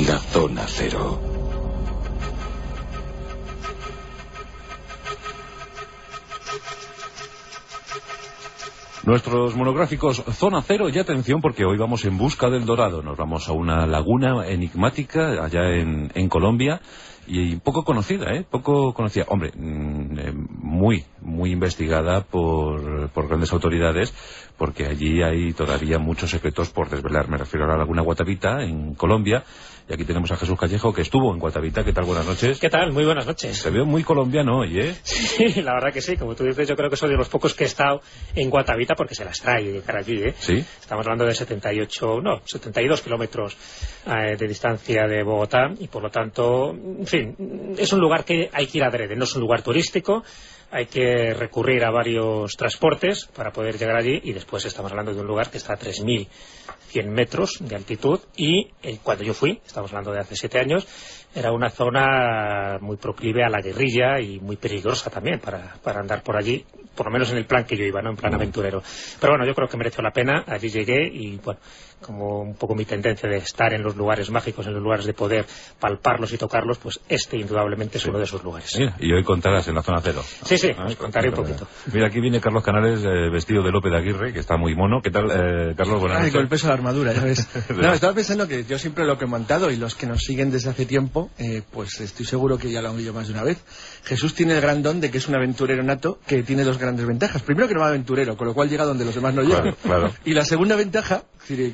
La Zona Cero. Nuestros monográficos Zona Cero, y atención porque hoy vamos en busca del dorado. Nos vamos a una laguna enigmática allá en Colombia y poco conocida, poco conocida. Hombre, muy investigada por grandes autoridades, porque allí hay todavía muchos secretos por desvelar. Me refiero a la laguna Guatavita en Colombia. Y aquí tenemos a Jesús Callejo, que estuvo en Guatavita. ¿Qué tal? Buenas noches. ¿Qué tal? Muy buenas noches. Te veo muy colombiano hoy, ¿eh? Sí, la verdad que sí. Como tú dices, yo creo que soy de los pocos que he estado en Guatavita, porque se las trae llegar allí, ¿eh? Sí. Estamos hablando de 72 kilómetros de distancia de Bogotá, y por lo tanto, en fin, es un lugar que hay que ir adrede. No es un lugar turístico. Hay que recurrir a varios transportes para poder llegar allí, y después estamos hablando de un lugar que está a 3.100 metros de altitud, y cuando yo fui, estamos hablando de hace 7 años, era una zona muy proclive a la guerrilla y muy peligrosa también para andar por allí, por lo menos en el plan que yo iba, ¿no? En plan aventurero. Pero bueno, yo creo que mereció la pena. Allí llegué y, bueno, como un poco mi tendencia de estar en los lugares mágicos, en los lugares de poder palparlos y tocarlos, pues este indudablemente es uno de esos lugares. Mira, y hoy contarás en la Zona Cero. Sí, os contaré un poquito. Mira, aquí viene Carlos Canales vestido de Lope de Aguirre, que está muy mono. ¿Qué tal, Carlos? Buenas noches. Con el peso de la armadura, ya ves. No, estaba pensando que yo siempre lo que he montado, y los que nos siguen desde hace tiempo, pues estoy seguro que ya lo han oído más de una vez. Jesús tiene el gran don de que es un aventurero nato, que tiene dos grandes ventajas. Primero, que no va aventurero, con lo cual llega donde los demás no llegan. Claro. Y la segunda ventaja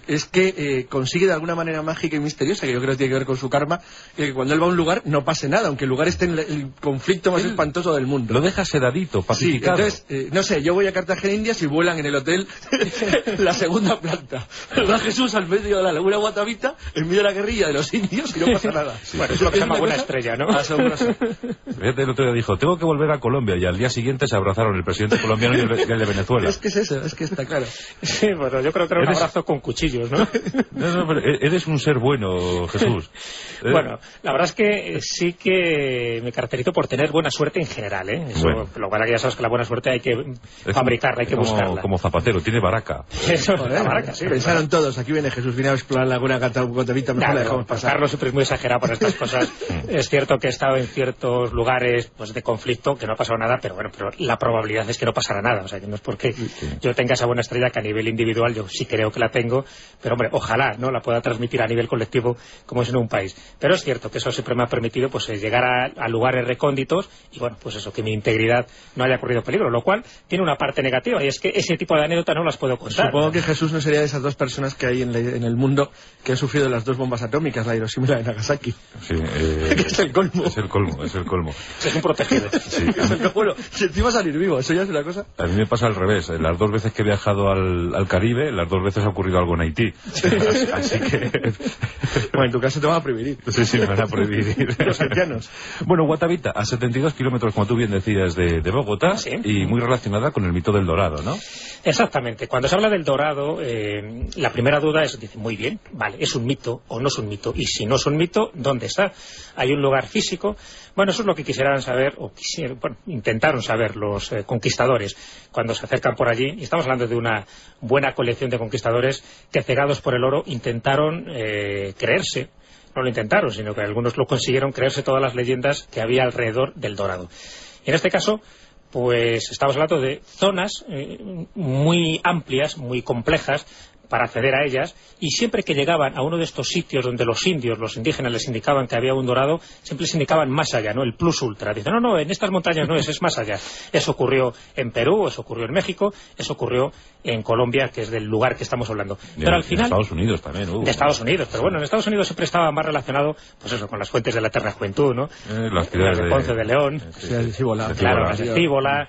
es que consigue de alguna manera mágica y misteriosa, que yo creo que tiene que ver con su karma, que cuando él va a un lugar no pase nada, aunque el lugar esté en el conflicto más espantoso del mundo. Lo deja sedadito, pacificado. Sí, entonces, no sé, yo voy a Cartagena, Indias, y vuelan en el hotel la segunda planta. Va Jesús al medio de la laguna Guatavita, en medio de la guerrilla de los indios, y no pasa nada. Sí. Bueno, es lo que se llama buena estrella, ¿no? Fíjate, el otro día dijo, tengo que volver a Colombia, y al día siguiente se abrazaron el presidente colombiano y el de Venezuela. Es que es eso, es que está claro. Sí, bueno, yo creo que era un abrazo con cuchillos, ¿no? No, pero eres un ser bueno, Jesús. Bueno, la verdad es que sí que me caracterizo por tener buena suerte en general, ¿eh? Eso, bueno. Lo cual ya sabes que la buena suerte hay que fabricarla, hay que buscarla. Como Zapatero, tiene baraca. Eso es la baraca, sí. Pensaron todos, aquí viene Jesús, viene a explorar la laguna Guatavita, mejor la dejamos pasar. Carlos siempre es muy exagerado por estas cosas. Es cierto que he estado en ciertos lugares, pues, de conflicto, que no ha pasado nada, pero bueno, pero la probabilidad es que no pasará nada. O sea, que no es porque yo tenga esa buena estrella, que a nivel individual yo sí creo que la tengo, pero hombre, ojalá no la pueda transmitir a nivel colectivo como es en un país. Pero es cierto que eso siempre me ha permitido, pues, llegar a lugares recónditos, y bueno, pues eso, que mi integridad no haya corrido peligro, lo cual tiene una parte negativa, y es que ese tipo de anécdotas no las puedo contar. Supongo que Jesús no sería de esas dos personas que hay en el mundo que han sufrido las dos bombas atómicas, la Hiroshima y la de Nagasaki. Sí, que es el colmo. Es el colmo. Es un protegido. Sí. Bueno, si encima salir vivo, eso ya es una cosa. A mí me pasa al revés. Las 2 veces que he viajado al Caribe, las 2 veces ha ocurrido algo en Haití. Así que... Bueno, en tu caso te van a prohibir. Sí, me van a prohibir. Los haitianos. Bueno, Guatavita, a 72 kilómetros, como tú bien decías, de Bogotá, sí. Y muy relacionada con el mito del dorado, ¿no? Exactamente. Cuando se habla del dorado, la primera duda es, dice, muy bien, vale, ¿es un mito o no es un mito? Y si no es un mito, ¿dónde está? ¿Hay un lugar físico? Bueno, eso es lo que quisieran saber, intentaron saber los conquistadores cuando se acercan por allí. Y estamos hablando de una buena colección de conquistadores que, cegados por el oro, intentaron creerse. No lo intentaron, sino que algunos lo consiguieron, creerse todas las leyendas que había alrededor del dorado. Y en este caso, pues estamos hablando de zonas muy amplias, muy complejas, para acceder a ellas, y siempre que llegaban a uno de estos sitios donde los indios, los indígenas, les indicaban que había un dorado, siempre les indicaban más allá, ¿no? El plus ultra. Dicen, no, en estas montañas no es más allá. Eso ocurrió en Perú, eso ocurrió en México, eso ocurrió en Colombia, que es del lugar que estamos hablando. Pero al final... En Estados Unidos también, De Estados Unidos, pero bueno, en Estados Unidos siempre estaba más relacionado, pues eso, con las fuentes de la eterna juventud, ¿no? Las ciudades de Ponce de León, claro, las de Cíbola,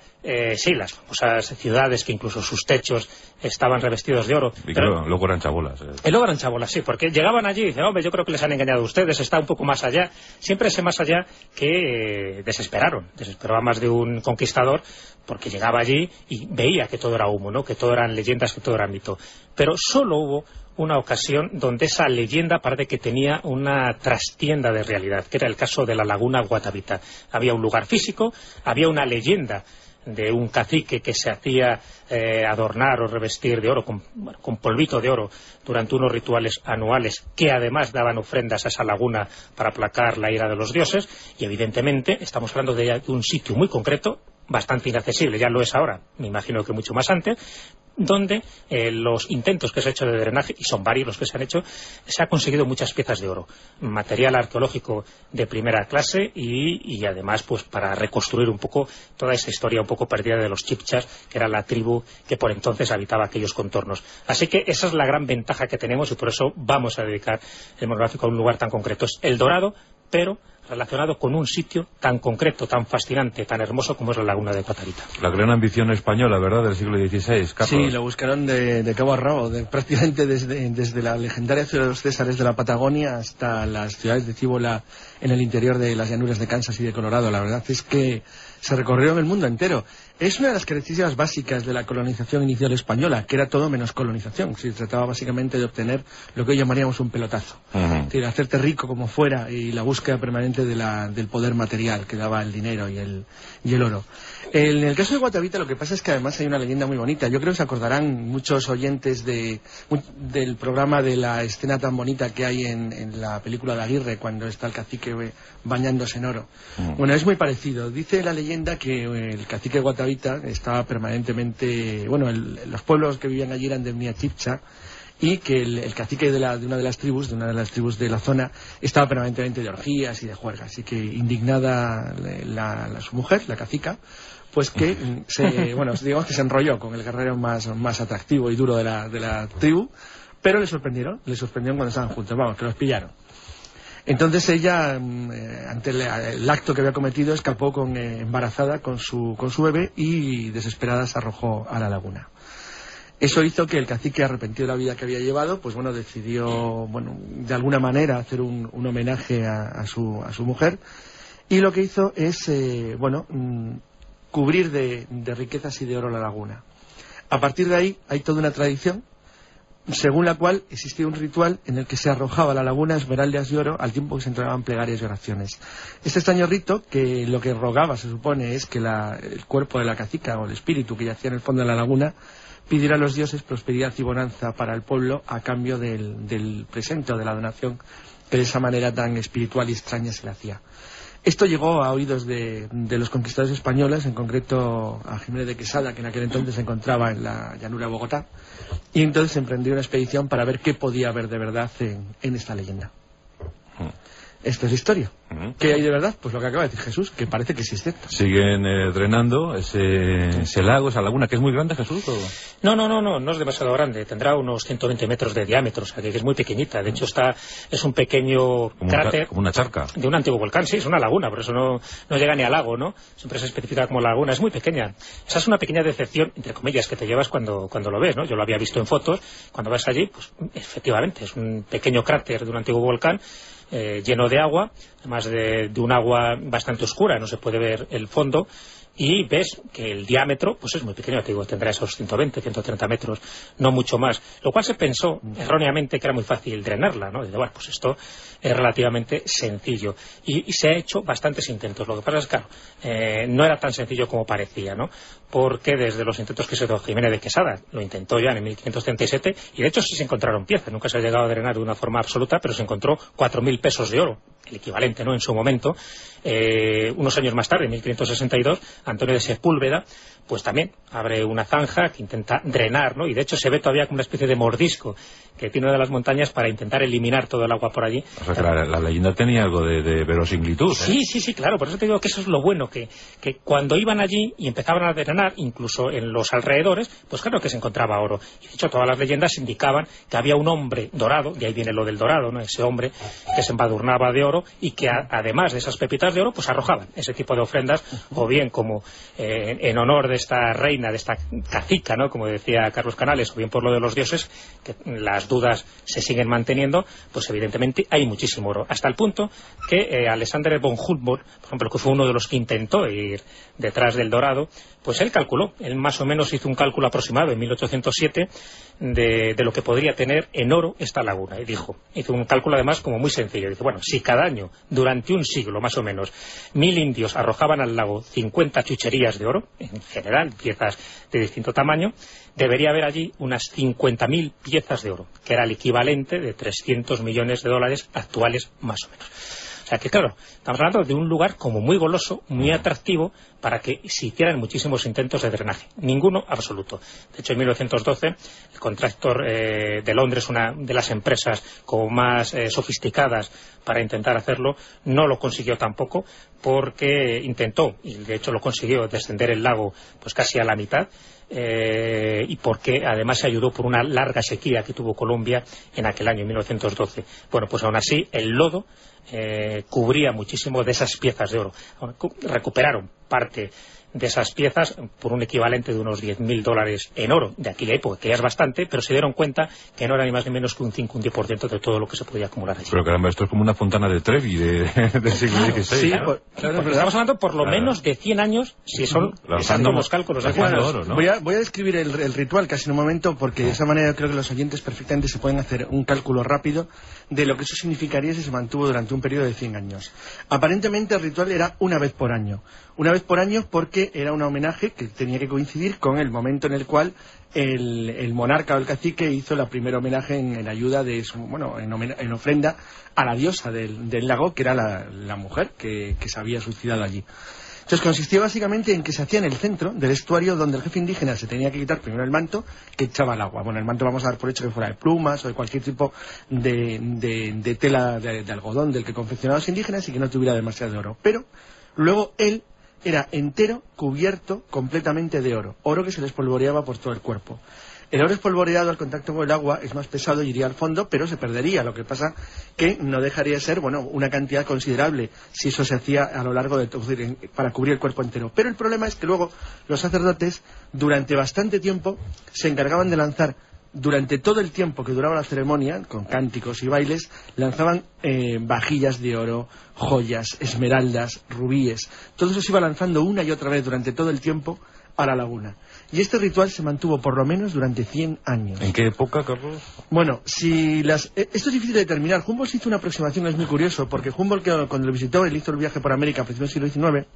sí, las famosas ciudades que incluso sus techos estaban revestidos de oro. Y pero luego eran chabolas. Y luego eran chabolas, sí, porque llegaban allí y dicen, hombre, yo creo que les han engañado a ustedes, está un poco más allá. Siempre ese más allá que desesperaron a más de un conquistador, porque llegaba allí y veía que todo era humo, ¿no? Que todo eran leyendas, que todo era mito. Pero solo hubo una ocasión donde esa leyenda parece que tenía una trastienda de realidad, que era el caso de la laguna Guatavita. Había un lugar físico, había una leyenda de un cacique que se hacía adornar o revestir de oro con polvito de oro durante unos rituales anuales que además daban ofrendas a esa laguna para aplacar la ira de los dioses, y evidentemente estamos hablando de un sitio muy concreto, bastante inaccesible, ya lo es ahora, me imagino que mucho más antes, donde los intentos que se han hecho de drenaje, y son varios los que se han hecho, se ha conseguido muchas piezas de oro, material arqueológico de primera clase y además pues para reconstruir un poco toda esa historia un poco perdida de los chibchas, que era la tribu que por entonces habitaba aquellos contornos. Así que esa es la gran ventaja que tenemos y por eso vamos a dedicar el monográfico a un lugar tan concreto. Es El Dorado, pero relacionado con un sitio tan concreto, tan fascinante, tan hermoso como es la laguna de Guatavita. La gran ambición española, ¿verdad?, del siglo XVI, Carlos. Sí, lo buscaron de cabo a rabo, prácticamente desde la legendaria ciudad de los Césares de la Patagonia hasta las ciudades de Cíbola en el interior de las llanuras de Kansas y de Colorado. La verdad es que se recorrieron el mundo entero. Es una de las características básicas de la colonización inicial española, que era todo menos colonización. Se trataba básicamente de obtener lo que hoy llamaríamos un pelotazo. Es decir, hacerte rico como fuera, y la búsqueda permanente del poder material que daba el dinero y el oro. En el caso de Guatavita lo que pasa es que además hay una leyenda muy bonita. Yo creo que se acordarán muchos oyentes del programa de la escena tan bonita que hay en la película de Aguirre, cuando está el cacique bañándose en oro. Bueno, es muy parecido. Dice la leyenda que el cacique de Guatavita estaba permanentemente... Bueno, los pueblos que vivían allí eran de etnia chibcha, y que el cacique de una de las tribus de la zona estaba permanentemente de orgías y de juergas, y que indignada su mujer, la cacica, pues que digamos que se enrolló con el guerrero más atractivo y duro de la tribu, pero le sorprendieron cuando estaban juntos, vamos, que los pillaron. Entonces ella, ante el acto que había cometido, escapó embarazada con su bebé, y desesperada se arrojó a la laguna. Eso hizo que el cacique, arrepentido de la vida que había llevado, pues bueno, decidió, de alguna manera hacer un homenaje a su mujer, y lo que hizo es, cubrir de riquezas y de oro la laguna. A partir de ahí hay toda una tradición según la cual existía un ritual en el que se arrojaba a la laguna esmeraldas y oro al tiempo que se entregaban plegarias y oraciones. Este extraño rito, que lo que rogaba, se supone, es que el cuerpo de la cacica o el espíritu que yacía en el fondo de la laguna pidiera a los dioses prosperidad y bonanza para el pueblo a cambio del presente o de la donación que de esa manera tan espiritual y extraña se le hacía. Esto llegó a oídos de los conquistadores españoles, en concreto a Jiménez de Quesada, que en aquel entonces se encontraba en la llanura de Bogotá, y entonces emprendió una expedición para ver qué podía haber de verdad en esta leyenda. Esta es la historia. ¿Qué hay de verdad? Pues lo que acaba de decir Jesús, que parece que sí es cierto. ¿Siguen drenando ese lago, esa laguna, que es muy grande, Jesús? ¿O? No es demasiado grande. Tendrá unos 120 metros de diámetro, o sea que es muy pequeñita. De hecho, es un pequeño cráter. Como una charca. De un antiguo volcán, sí, es una laguna, por eso no llega ni al lago, ¿no? Siempre se especifica como laguna, es muy pequeña. Esa es una pequeña decepción, entre comillas, que te llevas cuando lo ves, ¿no? Yo lo había visto en fotos. Cuando vas allí, pues efectivamente, es un pequeño cráter de un antiguo volcán, lleno de agua, además de un agua bastante oscura, no se puede ver el fondo, y ves que el diámetro pues es muy pequeño, te digo, tendrá esos 120, 130 metros, no mucho más, lo cual se pensó erróneamente que era muy fácil drenarla, ¿no? Y bueno, pues esto es relativamente sencillo, y se ha hecho bastantes intentos. Lo que pasa es que, claro, no era tan sencillo como parecía, ¿no? Porque desde los intentos que se hizo Jiménez de Quesada, lo intentó ya en 1537, y de hecho sí se encontraron piezas, nunca se ha llegado a drenar de una forma absoluta, pero se encontró 4.000 pesos de oro, el equivalente, ¿no?, en su momento. Unos años más tarde, en 1562, Antonio de Sepúlveda pues también abre una zanja que intenta drenar, ¿no? Y de hecho se ve todavía como una especie de mordisco que tiene una de las montañas para intentar eliminar todo el agua por allí. O sea que la leyenda tenía algo de verosimilitud, ¿eh? Sí, claro, por eso te digo que eso es lo bueno, que cuando iban allí y empezaban a drenar, incluso en los alrededores, pues claro que se encontraba oro. Y de hecho todas las leyendas indicaban que había un hombre dorado, y ahí viene lo del dorado, ¿no? Ese hombre que se embadurnaba de oro y que además de esas pepitas de oro, pues arrojaban ese tipo de ofrendas, o bien como en honor de esta reina, de esta cacica, ¿no?, como decía Carlos Canales, o bien por lo de los dioses, que las dudas se siguen manteniendo, pues evidentemente hay muchísimo oro, hasta el punto que Alexander von Humboldt, por ejemplo, que fue uno de los que intentó ir detrás del dorado, pues él calculó, él más o menos hizo un cálculo aproximado en 1807 de lo que podría tener en oro esta laguna, y hizo un cálculo además como muy sencillo, dice, bueno, si cada año, durante un siglo más o menos, 1000 indios arrojaban al lago 50 chucherías de oro, en general piezas de distinto tamaño, debería haber allí unas 50.000 piezas de oro, que era el equivalente de 300 millones de dólares actuales más o menos. O sea que, claro, estamos hablando de un lugar como muy goloso, muy atractivo, para que se hicieran muchísimos intentos de drenaje. Ninguno absoluto. De hecho, en 1912, el Contractor de Londres, una de las empresas como más sofisticadas para intentar hacerlo, no lo consiguió tampoco, porque intentó, y de hecho lo consiguió, descender el lago pues casi a la mitad, y porque además se ayudó por una larga sequía que tuvo Colombia en aquel año, en 1912. Bueno, pues aún así, el lodo cubría muchísimo de esas piezas de oro. Recuperaron parte de esas piezas por un equivalente de unos 10.000 dólares en oro de aquella época, que ya es bastante, pero se dieron cuenta que no era ni más ni menos que un 5 o un 10% de todo lo que se podía acumular allí. Pero caramba, esto es como una fontana de Trevi del siglo XVI. Sí, claro. Porque estamos hablando por lo menos de 100 años, si son exactos los cálculos. Oro, ¿no? Voy a describir el ritual casi en un momento, porque de esa manera creo que los oyentes perfectamente se pueden hacer un cálculo rápido de lo que eso significaría si se mantuvo durante un periodo de 100 años. Aparentemente el ritual era una vez por año. Una vez por año porque era un homenaje que tenía que coincidir con el momento en el cual el monarca o el cacique hizo el primer homenaje en ayuda de en ofrenda a la diosa del lago, que era la mujer que se había suicidado allí. Entonces consistía básicamente en que se hacía en el centro del estuario, donde el jefe indígena se tenía que quitar primero el manto que echaba al agua. Bueno, el manto vamos a dar por hecho que fuera de plumas o de cualquier tipo de tela de algodón del que confeccionaban los indígenas y que no tuviera demasiado oro. Pero luego él era entero cubierto completamente de oro, oro que se les espolvoreaba por todo el cuerpo. El oro espolvoreado al contacto con el agua es más pesado y iría al fondo, pero se perdería. Lo que pasa que no dejaría de ser, una cantidad considerable si eso se hacía a lo largo para cubrir el cuerpo entero. Pero el problema es que luego los sacerdotes, durante bastante tiempo, se encargaban de lanzar, durante todo el tiempo que duraba la ceremonia, con cánticos y bailes, lanzaban vajillas de oro, joyas, esmeraldas, rubíes. Todo eso se iba lanzando una y otra vez durante todo el tiempo a la laguna. Y este ritual se mantuvo por lo menos durante 100 años. ¿En qué época, Carlos? Bueno, esto es difícil de determinar. Humboldt hizo una aproximación, es muy curioso, porque Humboldt, cuando lo visitó, él hizo el viaje por América a principios del siglo XIX,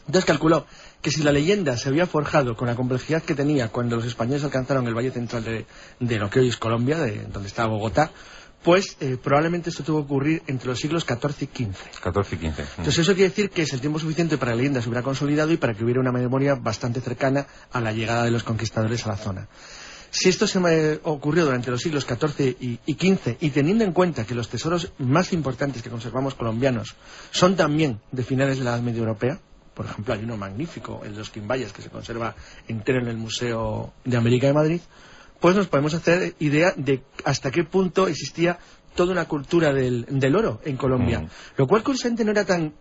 entonces calculó que si la leyenda se había forjado con la complejidad que tenía cuando los españoles alcanzaron el valle central de lo que hoy es Colombia, donde está Bogotá, pues probablemente esto tuvo que ocurrir entre los siglos XIV y XV. 14 y 15. Entonces eso quiere decir que es el tiempo suficiente para que la leyenda se hubiera consolidado y para que hubiera una memoria bastante cercana a la llegada de los conquistadores a la zona. Si esto se ocurrió durante los siglos XIV y XV, y teniendo en cuenta que los tesoros más importantes que conservamos colombianos son también de finales de la Edad Media Europea, por ejemplo hay uno magnífico, el de los Quimbayas, que se conserva entero en el Museo de América de Madrid, pues nos podemos hacer idea de hasta qué punto existía toda una cultura del oro en Colombia. Lo cual curiosamente no era tan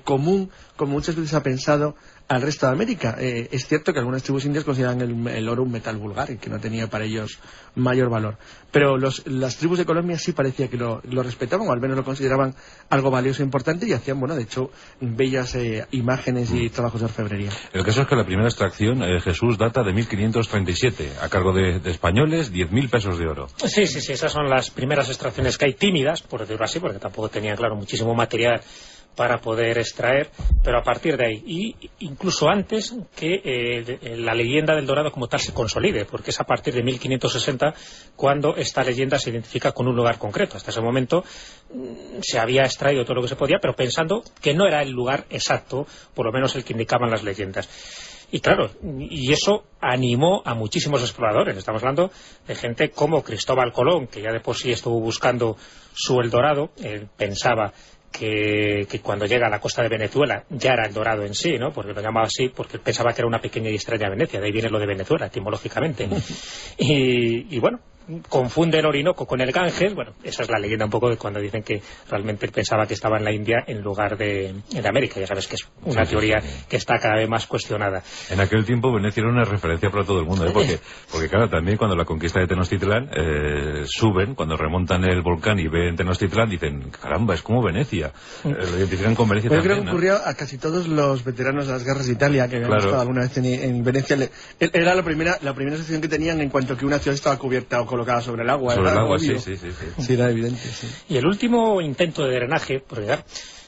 común como muchas veces ha pensado al resto de América. Es cierto que algunas tribus indias consideran el oro un metal vulgar y que no tenía para ellos mayor valor. Pero las tribus de Colombia sí parecía que lo respetaban, o al menos lo consideraban algo valioso e importante, y hacían, de hecho, bellas imágenes y trabajos de orfebrería. El caso es que la primera extracción, Jesús, data de 1537, a cargo de españoles, 10.000 pesos de oro. Sí, esas son las primeras extracciones que hay, tímidas, por decirlo así, porque tampoco tenían, claro, muchísimo material para poder extraer, pero a partir de ahí, y incluso antes que la leyenda del dorado como tal se consolide, porque es a partir de 1560 cuando esta leyenda se identifica con un lugar concreto. Hasta ese momento se había extraído todo lo que se podía, pero pensando que no era el lugar exacto, por lo menos el que indicaban las leyendas. Y claro, y eso animó a muchísimos exploradores. Estamos hablando de gente como Cristóbal Colón, que ya de por sí estuvo buscando su El Dorado. Él pensaba que cuando llega a la costa de Venezuela ya era el dorado en sí, ¿no? Porque lo llamaba así porque pensaba que era una pequeña y extraña Venecia, de ahí viene lo de Venezuela, etimológicamente. Y bueno, confunde el Orinoco con el Ganges. Bueno, esa es la leyenda un poco de cuando dicen que realmente pensaba que estaba en la India en lugar de América. Ya sabes que es una teoría que está cada vez más cuestionada. En aquel tiempo Venecia era una referencia para todo el mundo, porque claro, también cuando la conquista de Tenochtitlán suben, cuando remontan el volcán y ven Tenochtitlán, dicen, caramba, es como Venecia. Lo identifican con Venecia. Pero también, yo creo que ocurrió a casi todos los veteranos de las guerras de Italia que habían estado alguna vez en Venecia. Era la primera sensación que tenían en cuanto que una ciudad estaba cubierta o colocada sobre el agua. Sobre el agua, sí. Sí, era evidente, sí. Y el último intento de drenaje, porque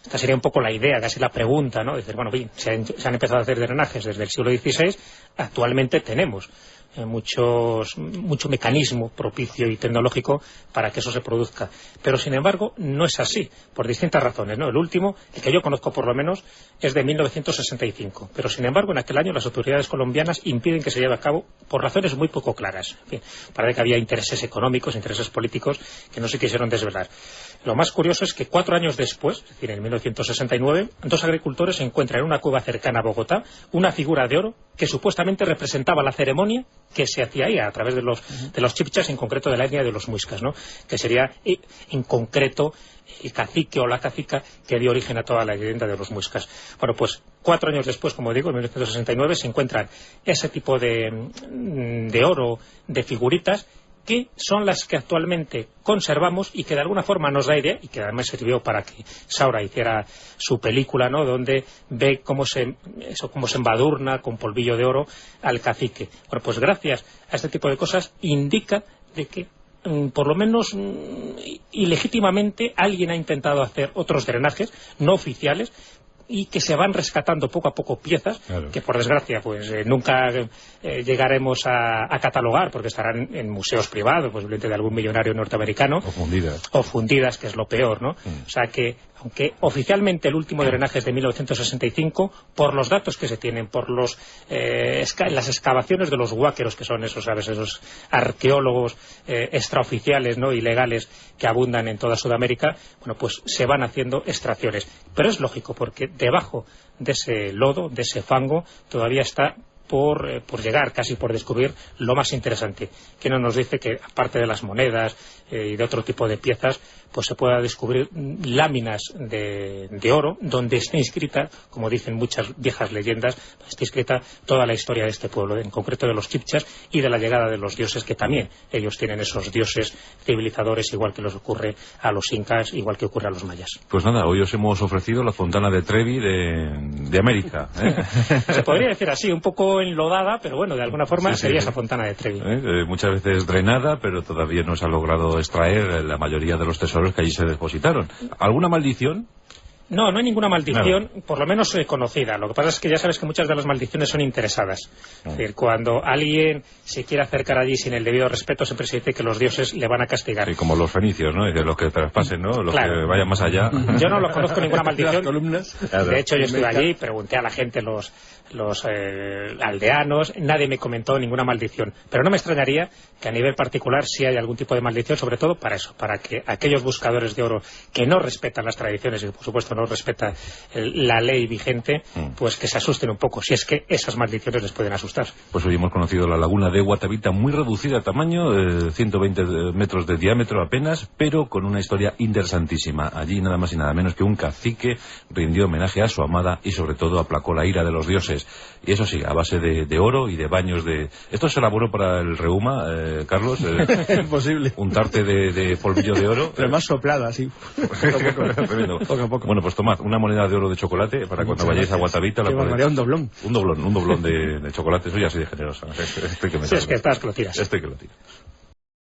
esta sería un poco la idea, casi la pregunta, ¿no? Decir, bueno, bien, se han empezado a hacer drenajes desde el siglo XVI, actualmente tenemos mucho mecanismo propicio y tecnológico para que eso se produzca. Pero, sin embargo, no es así, por distintas razones, ¿no? El último, el que yo conozco por lo menos, es de 1965. Pero, sin embargo, en aquel año las autoridades colombianas impiden que se lleve a cabo por razones muy poco claras. En fin, parece que había intereses económicos, intereses políticos que no se quisieron desvelar. Lo más curioso es que 4 años después, es decir, en 1969, 2 agricultores encuentran en una cueva cercana a Bogotá una figura de oro que supuestamente representaba la ceremonia que se hacía ahí a través de los chibchas, en concreto de la etnia de los muiscas, ¿no? Que sería en concreto el cacique o la cacica que dio origen a toda la leyenda de los muiscas. Bueno, pues 4 años después, como digo, en 1969, se encuentran ese tipo de oro, de figuritas, que son las que actualmente conservamos y que de alguna forma nos da idea, y que además sirvió para que Saura hiciera su película, ¿no?, donde ve cómo se embadurna con polvillo de oro al cacique. Bueno, pues gracias a este tipo de cosas indica de que por lo menos ilegítimamente alguien ha intentado hacer otros drenajes no oficiales, y que se van rescatando poco a poco piezas, claro, que por desgracia pues nunca llegaremos a catalogar, porque estarán en museos privados, posiblemente de algún millonario norteamericano, o fundidas, que es lo peor, ¿no? O sea que, aunque oficialmente el último drenaje es de 1965, por los datos que se tienen, por las excavaciones de los huáqueros, que son esos arqueólogos extraoficiales, ¿no?, ilegales, que abundan en toda Sudamérica, bueno, pues se van haciendo extracciones. Pero es lógico, porque debajo de ese lodo, de ese fango, todavía está por llegar, casi por descubrir, lo más interesante, que no nos dice que, aparte de las monedas y de otro tipo de piezas, pues se pueda descubrir láminas de oro, donde está inscrita, como dicen muchas viejas leyendas, está inscrita toda la historia de este pueblo, en concreto de los chibchas y de la llegada de los dioses, que también ellos tienen esos dioses civilizadores, igual que les ocurre a los incas, igual que ocurre a los mayas. Pues nada, hoy os hemos ofrecido la Fontana de Trevi de América, ¿eh? Se podría decir así, un poco enlodada, pero bueno, de alguna forma sería esa Fontana de Trevi. Muchas veces drenada, pero todavía no se ha logrado extraer la mayoría de los tesoros que allí se depositaron. ¿Alguna maldición? No, no hay ninguna maldición, por lo menos conocida. Lo que pasa es que ya sabes que muchas de las maldiciones son interesadas. Es decir, cuando alguien se quiere acercar allí sin el debido respeto, siempre se dice que los dioses le van a castigar. Sí, como los fenicios, ¿no? Y de los que traspasen, ¿no? Los que vayan más allá. Yo no lo conozco ninguna maldición. De hecho, yo estuve allí, pregunté a la gente, los aldeanos, nadie me comentó ninguna maldición. Pero no me extrañaría que a nivel particular sí hay algún tipo de maldición, sobre todo para eso, para que aquellos buscadores de oro que no respetan las tradiciones y por supuesto no respetan la ley vigente, pues que se asusten un poco, si es que esas maldiciones les pueden asustar. Pues hoy hemos conocido la laguna de Guatavita, muy reducida de tamaño, 120 metros de diámetro apenas, pero con una historia interesantísima. Allí nada más y nada menos que un cacique rindió homenaje a su amada y sobre todo aplacó la ira de los dioses. Y eso sí, a base de oro y de baños de... ¿Esto se elaboró para el reuma, Carlos? Es posible. Untarte de polvillo de oro. Pero más soplado, así. Poco a poco. Bueno, pues tomad una moneda de oro de chocolate para cuando vayáis a Guatavita. Un doblón. Un doblón de chocolate, eso ya sí de generosa. Es que estás que lo tiras. Que lo tira.